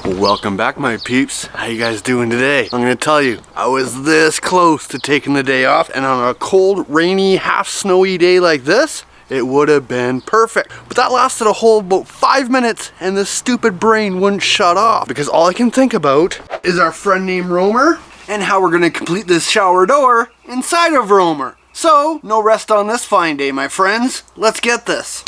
Welcome back, my peeps. How you guys doing today? I'm gonna tell you, I was this close to taking the day off, and on a cold, rainy, half snowy day like this, it would have been perfect. But that lasted a whole about 5 minutes, and this stupid brain wouldn't shut off because all I can think about is our friend named Romer and how we're gonna complete this shower door inside of Romer. So, no rest on this fine day, my friends. Let's get this.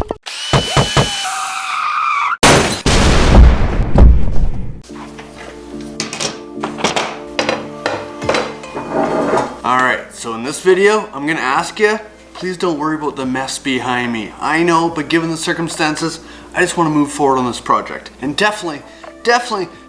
Alright, so in this video, I'm gonna ask you, please don't worry about the mess behind me. I know, but given the circumstances, I just want to move forward on this project. And definitely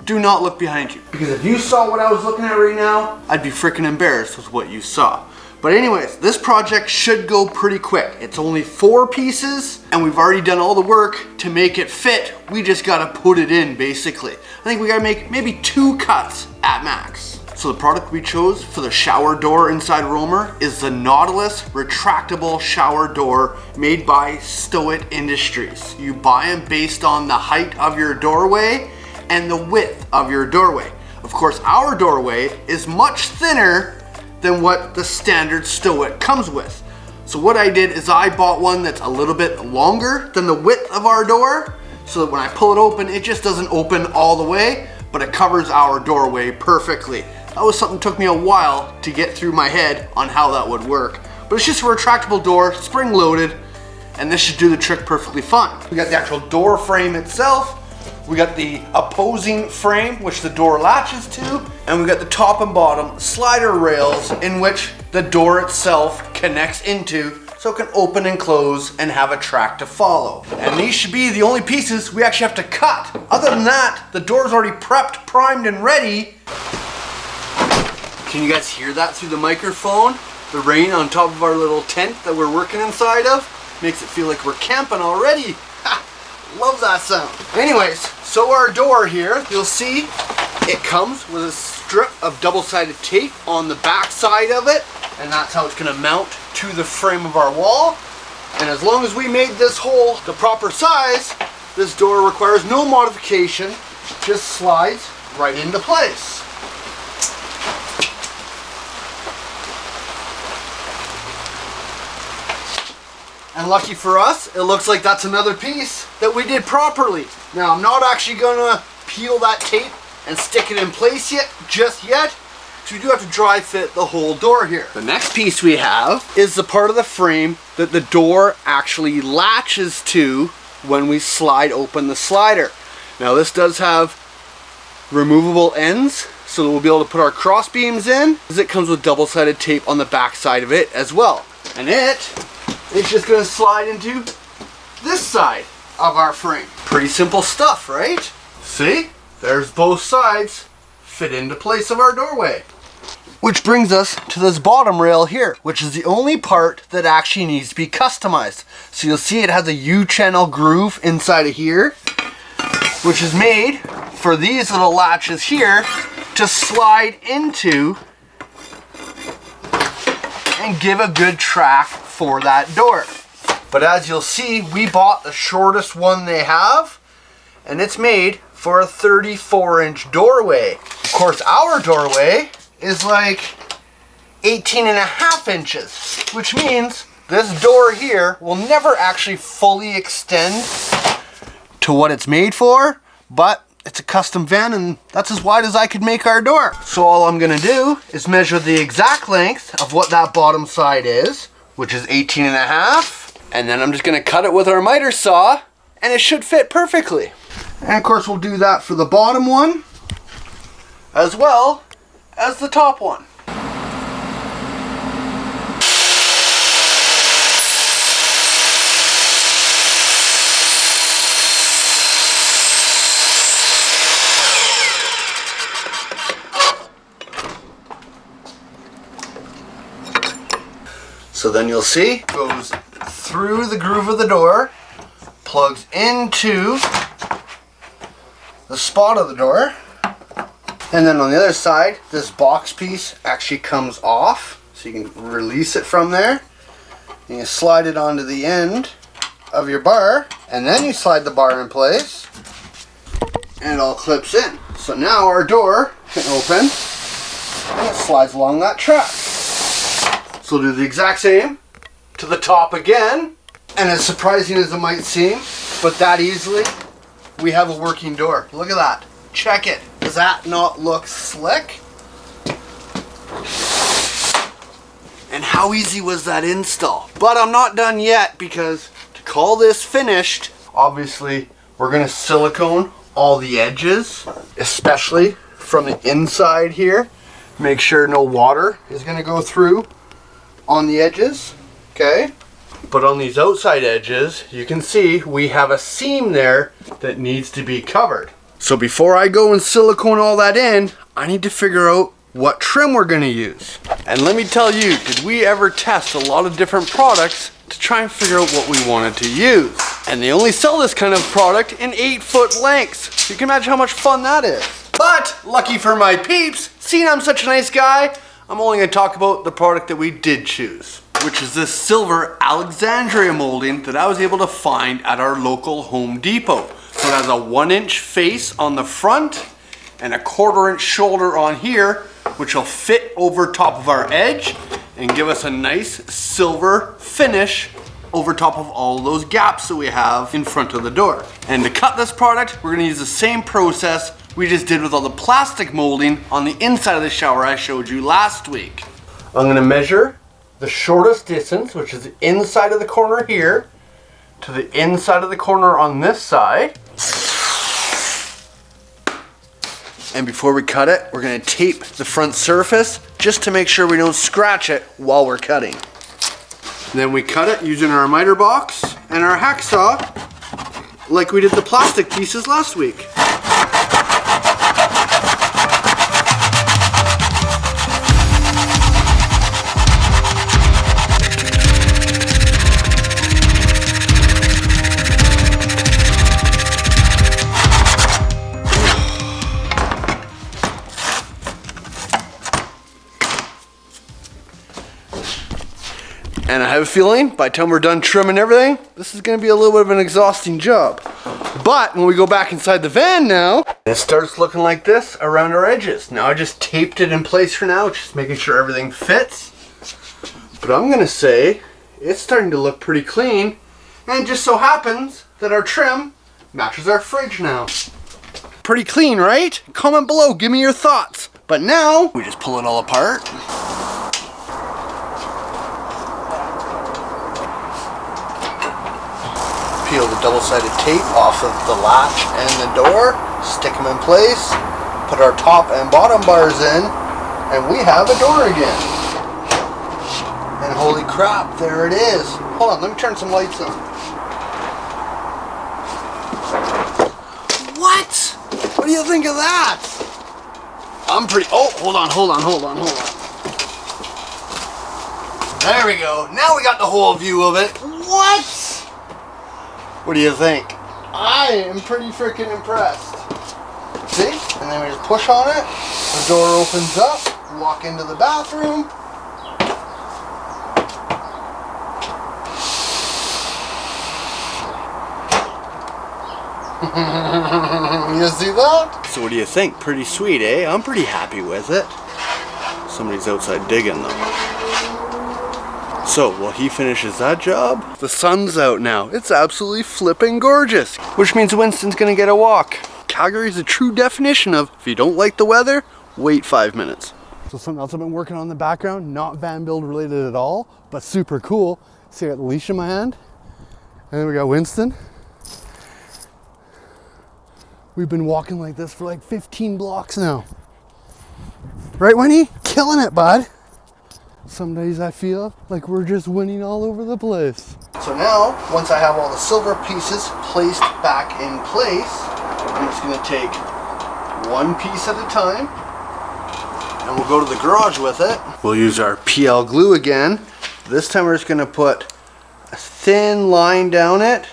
do not look behind you. Because if you saw what I was looking at right now, I'd be freaking embarrassed with what you saw. But anyways, this project should go pretty quick. It's only 4 pieces, and we've already done all the work to make it fit. We just gotta put it in, basically. I think we gotta make maybe 2 cuts at max. So the product we chose for the shower door inside Romer is the Nautilus retractable shower door made by Stoett Industries. You buy them based on the height of your doorway and the width of your doorway. Of course, our doorway is much thinner than what the standard Stoett comes with. So what I did is I bought one that's a little bit longer than the width of our door, so that when I pull it open, it just doesn't open all the way, but it covers our doorway perfectly. That was something that took me a while to get through my head on how that would work. But it's just a retractable door, spring loaded, and this should do the trick perfectly fine. We got the actual door frame itself, we got the opposing frame which the door latches to, and we got the top and bottom slider rails in which the door itself connects into so it can open and close and have a track to follow. And these should be the only pieces we actually have to cut. Other than that, the door's already prepped, primed, and ready. Can you guys hear that through the microphone? The rain on top of our little tent that we're working inside of makes it feel like we're camping already. Ha! Love that sound. Anyways, so our door here, you'll see it comes with a strip of double-sided tape on the back side of it, and that's how it's gonna mount to the frame of our wall. And as long as we made this hole the proper size, this door requires no modification, just slides right into place. And lucky for us, it looks like that's another piece that we did properly. Now, I'm not actually gonna peel that tape and stick it in place just yet, so we do have to dry fit the whole door here. The next piece we have is the part of the frame that the door actually latches to when we slide open the slider. Now, this does have removable ends, so that we'll be able to put our cross beams in, as it comes with double-sided tape on the back side of it as well. And it's just gonna slide into this side of our frame. Pretty simple stuff, right? See? There's both sides fit into place of our doorway. Which brings us to this bottom rail here, which is the only part that actually needs to be customized. So you'll see it has a U-channel groove inside of here, which is made for these little latches here to slide into and give a good track for that door. But as you'll see, we bought the shortest one they have, and it's made for a 34-inch doorway. Of course, our doorway is like 18.5 inches, which means this door here will never actually fully extend to what it's made for, but it's a custom van, and that's as wide as I could make our door. So all I'm gonna do is measure the exact length of what that bottom side is, which is 18.5, and then I'm just gonna cut it with our miter saw, and it should fit perfectly. And of course we'll do that for the bottom one, as well as the top one. So then you'll see, it goes through the groove of the door, plugs into the spot of the door, and then on the other side, this box piece actually comes off, so you can release it from there, and you slide it onto the end of your bar, and then you slide the bar in place, and it all clips in. So now our door can open and it slides along that track. So we'll do the exact same to the top again. And as surprising as it might seem, but that easily, we have a working door. Look at that. Check it. Does that not look slick? And how easy was that install? But I'm not done yet, because to call this finished, obviously we're gonna silicone all the edges, especially from the inside here. Make sure no water is gonna go through on the edges, okay? But on these outside edges, you can see we have a seam there that needs to be covered. So before I go and silicone all that in, I need to figure out what trim we're gonna use. And let me tell you, did we ever test a lot of different products to try and figure out what we wanted to use? And they only sell this kind of product in 8-foot lengths. So you can imagine how much fun that is. But lucky for my peeps, seeing I'm such a nice guy, I'm only gonna talk about the product that we did choose, which is this silver Alexandria molding that I was able to find at our local Home Depot. So it has a 1-inch face on the front and a 1/4-inch shoulder on here, which will fit over top of our edge and give us a nice silver finish over top of all those gaps that we have in front of the door. And to cut this product, we're gonna use the same process we just did with all the plastic molding on the inside of the shower I showed you last week. I'm gonna measure the shortest distance, which is the inside of the corner here, to the inside of the corner on this side. And before we cut it, we're gonna tape the front surface just to make sure we don't scratch it while we're cutting. And then we cut it using our miter box and our hacksaw like we did the plastic pieces last week. And I have a feeling by the time we're done trimming everything, this is gonna be a little bit of an exhausting job. But when we go back inside the van now, it starts looking like this around our edges. Now I just taped it in place for now, just making sure everything fits. But I'm gonna say it's starting to look pretty clean. And it just so happens that our trim matches our fridge now. Pretty clean, right? Comment below, give me your thoughts. But now, we just pull it all apart. Peel the double-sided tape off of the latch and the door, stick them in place, put our top and bottom bars in, and we have a door again. And holy crap, there it is. Hold on, let me turn some lights on. What? What do you think of that? I'm pretty, oh, hold on. There we go. Now we got the whole view of it. What? What do you think? I am pretty freaking impressed. See? And then we just push on it. The door opens up. Walk into the bathroom. You see that? So what do you think? Pretty sweet, eh? I'm pretty happy with it. Somebody's outside digging though. So, while he finishes that job, the sun's out now. It's absolutely flipping gorgeous, which means Winston's gonna get a walk. Calgary is a true definition of, if you don't like the weather, wait 5 minutes. So something else I've been working on in the background, not van build related at all, but super cool. See, I got the leash in my hand, and then we got Winston. We've been walking like this for like 15 blocks now. Right, Winnie? Killing it, bud. Some days I feel like we're just winning all over the place. So now, once I have all the silver pieces placed back in place, I'm just gonna take one piece at a time, and we'll go to the garage with it. We'll use our PL glue again. This time we're just gonna put a thin line down it,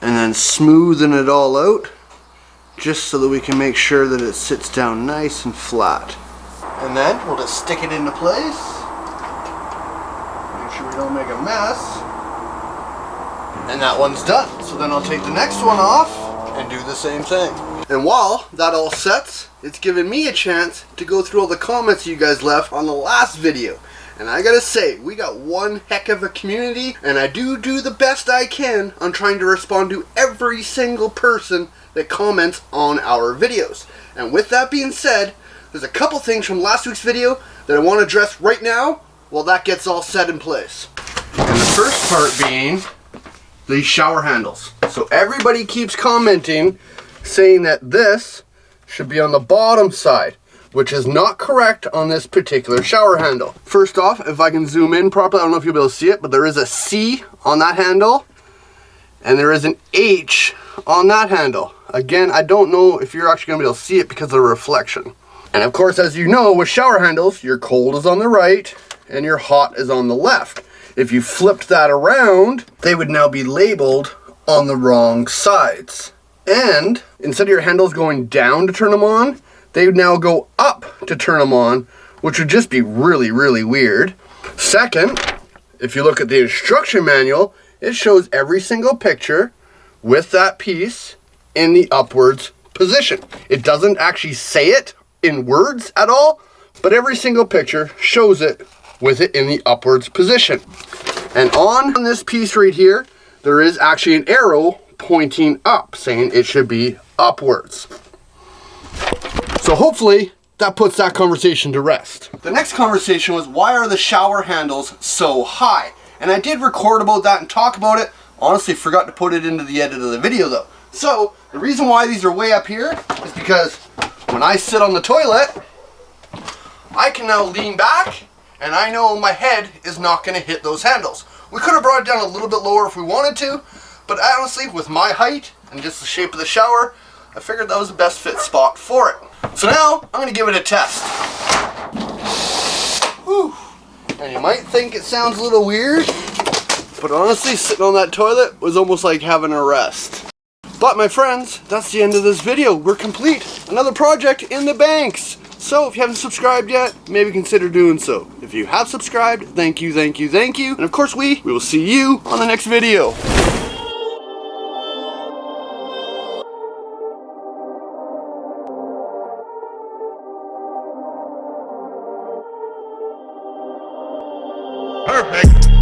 and then smoothing it all out, just so that we can make sure that it sits down nice and flat. And then we'll just stick it into place. Make sure we don't make a mess. And that one's done. So then I'll take the next one off and do the same thing. And while that all sets, it's given me a chance to go through all the comments you guys left on the last video. And I gotta say, we got one heck of a community, and I do the best I can on trying to respond to every single person that comments on our videos. And with that being said, there's a couple things from last week's video that I want to address right now while that gets all set in place. And the first part being the shower handles. So everybody keeps commenting saying that this should be on the bottom side, which is not correct on this particular shower handle. First off, if I can zoom in properly, I don't know if you'll be able to see it, but there is a C on that handle, and there is an H on that handle. Again, I don't know if you're actually gonna be able to see it because of the reflection. And of course, as you know, with shower handles, your cold is on the right and your hot is on the left. If you flipped that around, they would now be labeled on the wrong sides. And instead of your handles going down to turn them on, they would now go up to turn them on, which would just be really, really weird. Second, if you look at the instruction manual, it shows every single picture with that piece in the upwards position. It doesn't actually say it in words at all, but every single picture shows it with it in the upwards position. And on this piece right here, there is actually an arrow pointing up, saying it should be upwards. So hopefully that puts that conversation to rest. The next conversation was, why are the shower handles so high? And I did record about that and talk about it. Honestly, forgot to put it into the edit of the video though. So the reason why these are way up here is because when I sit on the toilet, I can now lean back and I know my head is not going to hit those handles. We could have brought it down a little bit lower if we wanted to, but honestly, with my height and just the shape of the shower, I figured that was the best fit spot for it. So now, I'm going to give it a test. Whew. And you might think it sounds a little weird, but honestly, sitting on that toilet was almost like having a rest. But my friends, that's the end of this video. We're complete. Another project in the banks. So if you haven't subscribed yet, maybe consider doing so. If you have subscribed, thank you, thank you, thank you. And of course we will see you on the next video. Perfect.